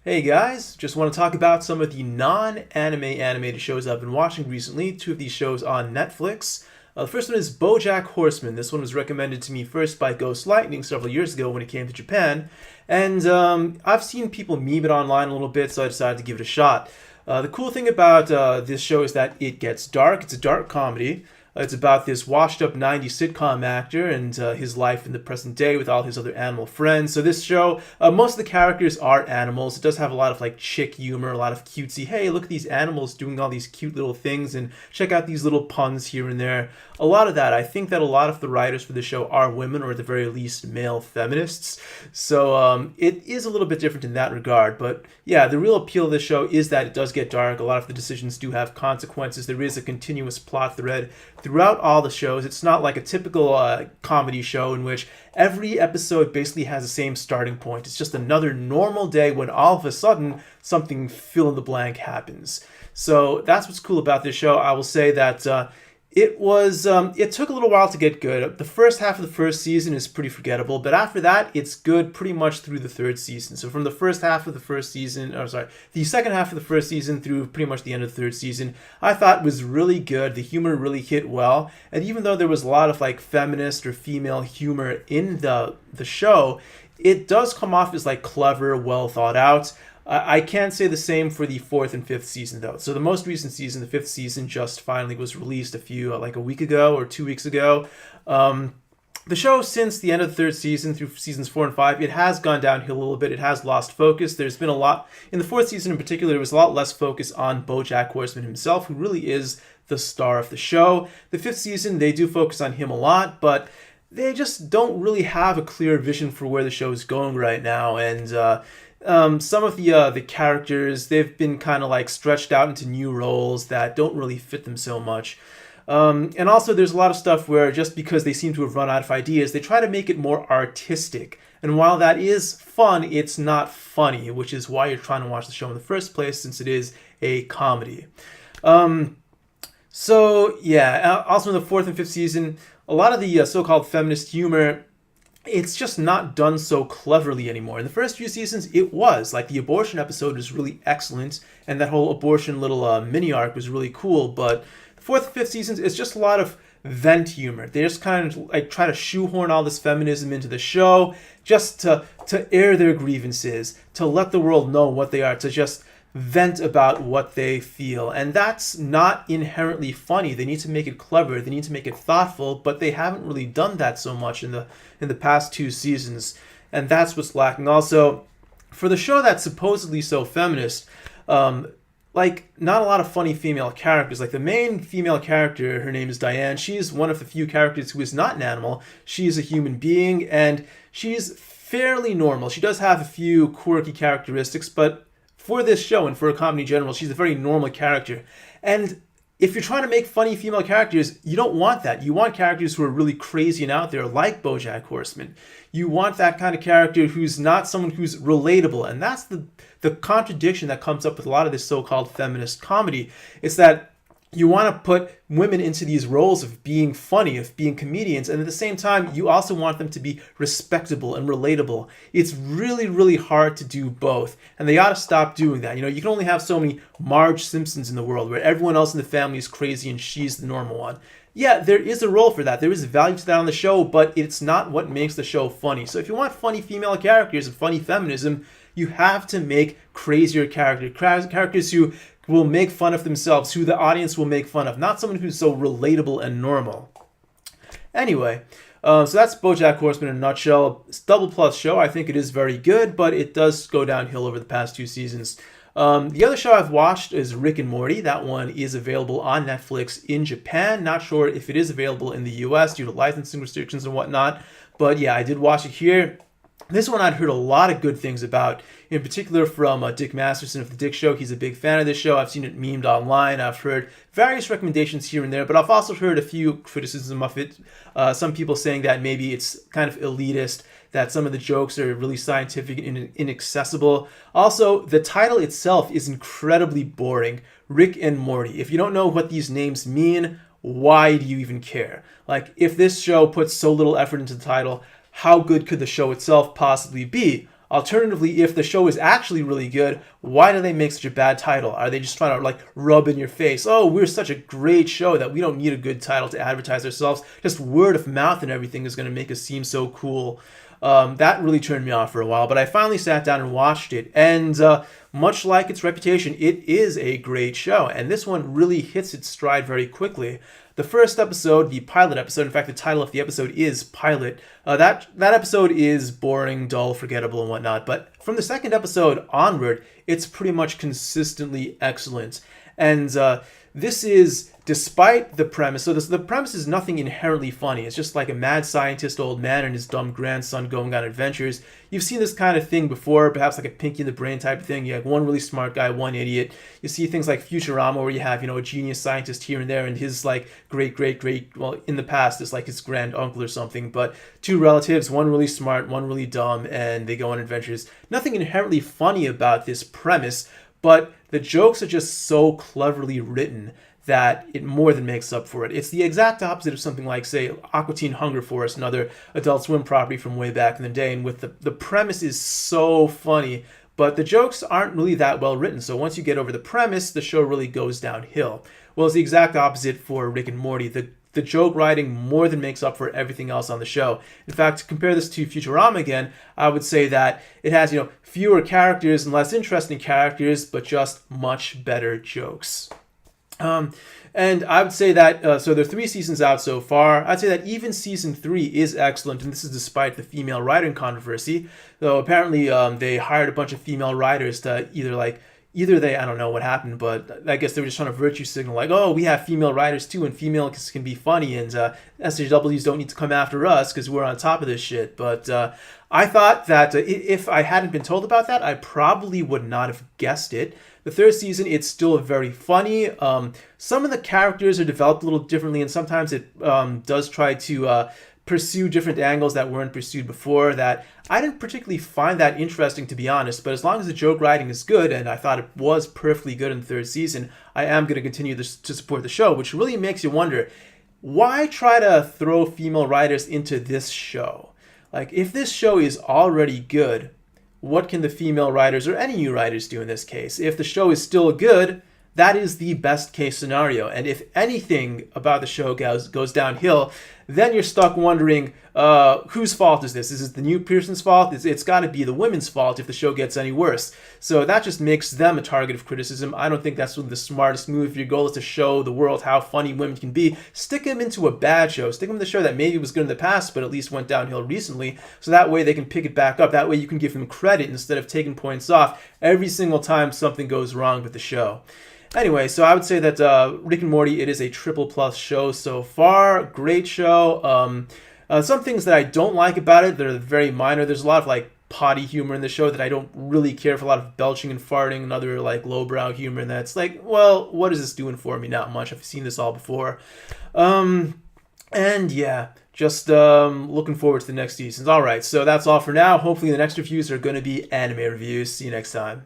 Hey guys, just want to talk about some of the non-anime animated shows I've been watching recently. Two of these shows on Netflix. The first one is Bojack Horseman. This one was recommended to me first by Ghost Lightning several years ago when it came to Japan. And I've seen people meme it online a little bit, so I decided to give it a shot. The cool thing about this show is that it gets dark. It's a dark comedy. It's about this washed-up 90s sitcom actor and his life in the present day with all his other animal friends. So this show, most of the characters are animals. It does have a lot of like chick humor, a lot of cutesy, hey, look at these animals doing all these cute little things and check out these little puns here and there. A lot of that. I think that a lot of the writers for the show are women, or at the very least male feminists. So it is a little bit different in that regard. But yeah, the real appeal of this show is that it does get dark. A lot of the decisions do have consequences. There is a continuous plot thread throughout all the shows. It's not like a typical comedy show in which every episode basically has the same starting point. It's just another normal day when all of a sudden something fill in the blank happens. So that's what's cool about this show. I will say that it took a little while to get good. The first half of the first season is pretty forgettable, but after that, it's good pretty much through the third season. So from the first half of the first season, the second half of the first season through pretty much the end of the third season, I thought was really good. The humor really hit well, and even though there was a lot of like feminist or female humor in the show, it does come off as like clever, well thought out. I can't say the same for the fourth and fifth season, though. So the most recent season, the fifth season, just finally was released like a week ago or 2 weeks ago. The show, since the end of the third season through seasons 4 and 5, it has gone downhill a little bit. It has lost focus. There's been a lot, in the fourth season in particular, there was a lot less focus on Bojack Horseman himself, who really is the star of the show. The fifth season, they do focus on him a lot, but they just don't really have a clear vision for where the show is going right now. And some of the characters, they've been kind of like stretched out into new roles that don't really fit them so much. And also there's a lot of stuff where just because they seem to have run out of ideas, they try to make it more artistic. And while that is fun, it's not funny, which is why you're trying to watch the show in the first place, since it is a comedy. So yeah, also in the fourth and fifth season, a lot of the so-called feminist humor, it's just not done so cleverly anymore. In the first few seasons, it was. Like, the abortion episode was really excellent, and that whole abortion little mini-arc was really cool, but the fourth and fifth seasons, it's just a lot of vent humor. They just kind of like try to shoehorn all this feminism into the show just to air their grievances, to let the world know what they are, to just vent about what they feel. And that's not inherently funny. They need to make it clever, they need to make it thoughtful, but they haven't really done that so much in the past 2 seasons, and that's what's lacking. Also, for the show that's supposedly so feminist, like, not a lot of funny female characters. Like, the main female character, her name is Diane. She's one of the few characters who is not an animal. She's a human being, and she's fairly normal. She does have a few quirky characteristics, but for this show and for a comedy in general, she's a very normal character. And if you're trying to make funny female characters, you don't want that. You want characters who are really crazy and out there, like Bojack Horseman. You want that kind of character who's not someone who's relatable. And that's the contradiction that comes up with a lot of this so-called feminist comedy. It's that you want to put women into these roles of being funny, of being comedians, and at the same time, you also want them to be respectable and relatable. It's really, really hard to do both, and they ought to stop doing that. You know, you can only have so many Marge Simpsons in the world where everyone else in the family is crazy and she's the normal one. Yeah, there is a role for that. There is value to that on the show, but it's not what makes the show funny. So if you want funny female characters and funny feminism, you have to make crazier characters who will make fun of themselves, who the audience will make fun of, not someone who's so relatable and normal. Anyway, so that's Bojack Horseman in a nutshell. It's a double plus show. I think it is very good, but it does go downhill over the past 2 seasons. The other show I've watched is Rick and Morty. That one is available on Netflix in Japan. Not sure if it is available in the US due to licensing restrictions and whatnot, but yeah, I did watch it here. This one I'd heard a lot of good things about, in particular from Dick Masterson of The Dick Show. He's a big fan of this show. I've seen it memed online. I've heard various recommendations here and there, but I've also heard a few criticisms of it. Some people saying that maybe it's kind of elitist, that some of the jokes are really scientific and inaccessible. Also, the title itself is incredibly boring. Rick and Morty. If you don't know what these names mean, why do you even care? Like, if this show puts so little effort into the title, how good could the show itself possibly be? Alternatively, if the show is actually really good, why do they make such a bad title? Are they just trying to like rub in your face? Oh, we're such a great show that we don't need a good title to advertise ourselves. Just word of mouth and everything is going to make us seem so cool. That really turned me off for a while, but I finally sat down and watched it. And much like its reputation, it is a great show. And this one really hits its stride very quickly. The first episode, the pilot episode, in fact, the title of the episode is Pilot. That episode is boring, dull, forgettable, and whatnot. But from the second episode onward, it's pretty much consistently excellent. And this is despite the premise. So the premise is nothing inherently funny. It's just like a mad scientist old man and his dumb grandson going on adventures. You've seen this kind of thing before, perhaps like a Pinky in the Brain type of thing. You have one really smart guy, one idiot. You see things like Futurama where you have, a genius scientist here and there and his like great, well, in the past it's like his grand uncle or something. But two relatives, one really smart, one really dumb, and they go on adventures. Nothing inherently funny about this premise, but the jokes are just so cleverly written that it more than makes up for it. It's the exact opposite of something like, say, Aqua Teen Hunger Force, another Adult Swim property from way back in the day, and with the premise is so funny, but the jokes aren't really that well written, so once you get over the premise, the show really goes downhill. Well, it's the exact opposite for Rick and Morty. The joke writing more than makes up for everything else on the show. In fact, to compare this to Futurama again, I would say that it has, fewer characters and less interesting characters, but just much better jokes. And I would say that, so there are 3 seasons out so far. I'd say that even season 3 is excellent, and this is despite the female writing controversy. Though apparently they hired a bunch of female writers to I don't know what happened, but I guess they were just trying to virtue signal, like, oh, we have female writers too, and females can be funny, and SJWs don't need to come after us because we're on top of this shit. But I thought that if I hadn't been told about that, I probably would not have guessed it. The third season, it's still very funny. Some of the characters are developed a little differently, and sometimes it does try to pursue different angles that weren't pursued before that I didn't particularly find that interesting, to be honest, but as long as the joke writing is good, and I thought it was perfectly good in the third season, I am going to continue to support the show, which really makes you wonder, why try to throw female writers into this show? Like, if this show is already good, what can the female writers or any new writers do in this case? If the show is still good, that is the best case scenario. And if anything about the show goes downhill, then you're stuck wondering, whose fault is this? Is it the new person's fault? It's got to be the women's fault if the show gets any worse. So that just makes them a target of criticism. I don't think that's really the smartest move. If your goal is to show the world how funny women can be, stick them into a bad show. Stick them in the show that maybe was good in the past, but at least went downhill recently. So that way they can pick it back up. That way you can give them credit instead of taking points off every single time something goes wrong with the show. Anyway, so I would say that Rick and Morty, it is a triple plus show so far. Great show. Some things that I don't like about it, that are very minor. There's a lot of like potty humor in the show that I don't really care for. A lot of belching and farting and other like lowbrow humor. And that's like, well, what is this doing for me? Not much. I've seen this all before. And yeah, just looking forward to the next seasons. All right, so that's all for now. Hopefully the next reviews are going to be anime reviews. See you next time.